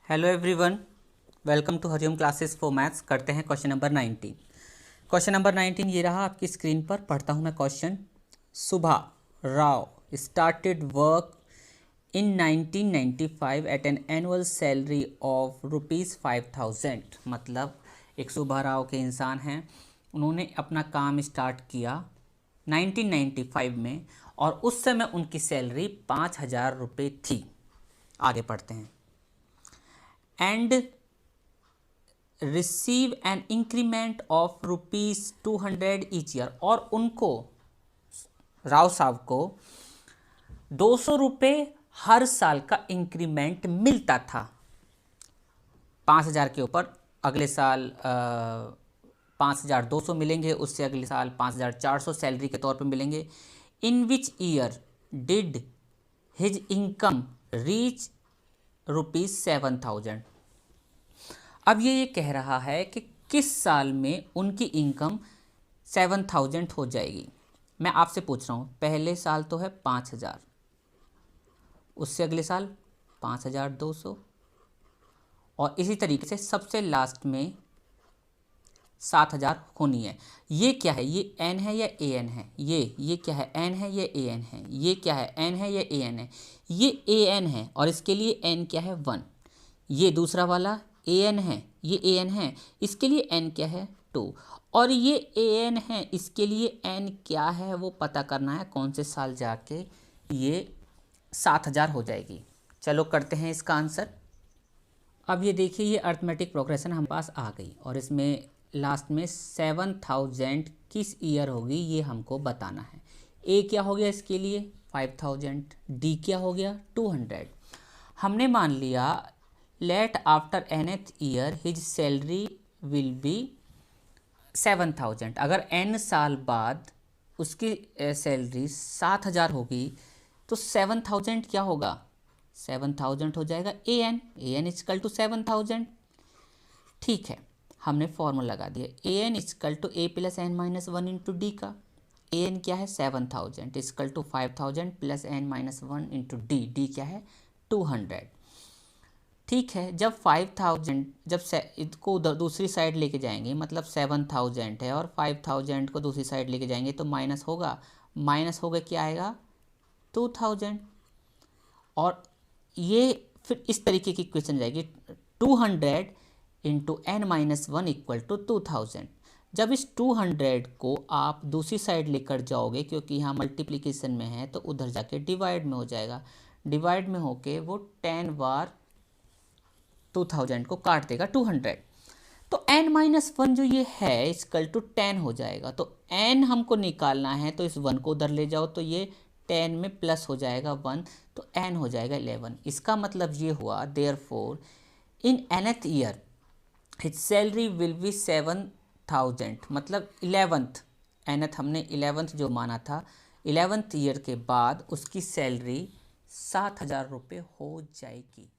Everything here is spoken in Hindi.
Hello everyone, welcome to Hariom classes for maths. करते हैं क्वेश्चन नंबर 19। क्वेश्चन नंबर 19 ये रहा आपकी स्क्रीन पर। पढ़ता हूँ मैं question. Subha Rao started work in 1995 at an annual salary of ₹5000। मतलब एक सुभा राव के इंसान हैं, उन्होंने अपना काम स्टार्ट किया 1995 में और उस समय उनकी सैलरी 5000 रुपये थी। आगे पढ़ते हैं। And receive an increment of ₹200 each year. और उनको, राव साहब को 200 रुपये हर साल का इंक्रीमेंट मिलता था। 5000 के ऊपर अगले साल 5200 मिलेंगे, उससे अगले साल 5400 सैलरी के तौर पर मिलेंगे। In which year did his income reach ₹7000। अब ये कह रहा है कि किस साल में उनकी इनकम 7000 हो जाएगी। मैं आपसे पूछ रहा हूँ, पहले साल तो है 5000, उससे अगले साल 5200 और इसी तरीके से सबसे लास्ट में 7000 होनी है। ये क्या है? ये एन है या ए एन है? ये क्या है? एन है या ए एन है? ये क्या है? एन है या ए एन है? ये ए एन है और इसके लिए एन क्या है? 1। ये दूसरा वाला ए एन है, ये ए एन है, इसके लिए एन क्या है? 2। और ये ए एन है, इसके लिए एन क्या है वो पता करना है। कौन से साल जाके ये 7000 हो जाएगी। चलो करते हैं इसका आंसर। अब ये देखिए, ये अर्थमेटिक प्रोग्रेशन हम पास आ गई और इसमें लास्ट में 7000 किस ईयर होगी ये हमको बताना है। ए क्या हो गया इसके लिए? 5000। डी क्या हो गया? 200। हमने मान लिया let after nth year his salary will be 7000। अगर n साल बाद उसकी सैलरी 7000 होगी तो 7000 क्या होगा? 7000 हो जाएगा ए एन इक्वल टू 7000। ठीक है, हमने फॉर्मूला लगा दिया। A n equal to a plus n minus 1 into d का। ए एन क्या है? 7000 equal to 5000 plus n minus 1 into d. D क्या है? 200। ठीक है, जब 5000 जब इसको दूसरी साइड लेके जाएंगे, मतलब 7000 है और 5000 को दूसरी साइड लेके जाएंगे तो माइनस होगा। माइनस होगा क्या आएगा? 2000। और ये फिर इस तरीके की क्वेश्चन जाएगी। 200 into n minus 1 equal to 2000। जब इस 200 को आप दूसरी साइड लेकर जाओगे, क्योंकि यहाँ मल्टीप्लिकेशन में है, तो उधर जाके डिवाइड में हो जाएगा। डिवाइड में होके वो 10 बार 2000 को काट देगा 200। तो n माइनस 1 जो ये है इक्वल टू 10 हो जाएगा। तो n हमको निकालना है, तो इस 1 को उधर ले जाओ तो ये 10 में प्लस हो जाएगा 1, तो n हो जाएगा 11। इसका मतलब ये हुआ therefore in nth year his salary will be 7000। मतलब 11th, nth हमने 11th जो माना था, 11th ईयर के बाद उसकी सैलरी 7000 रुपये हो जाएगी।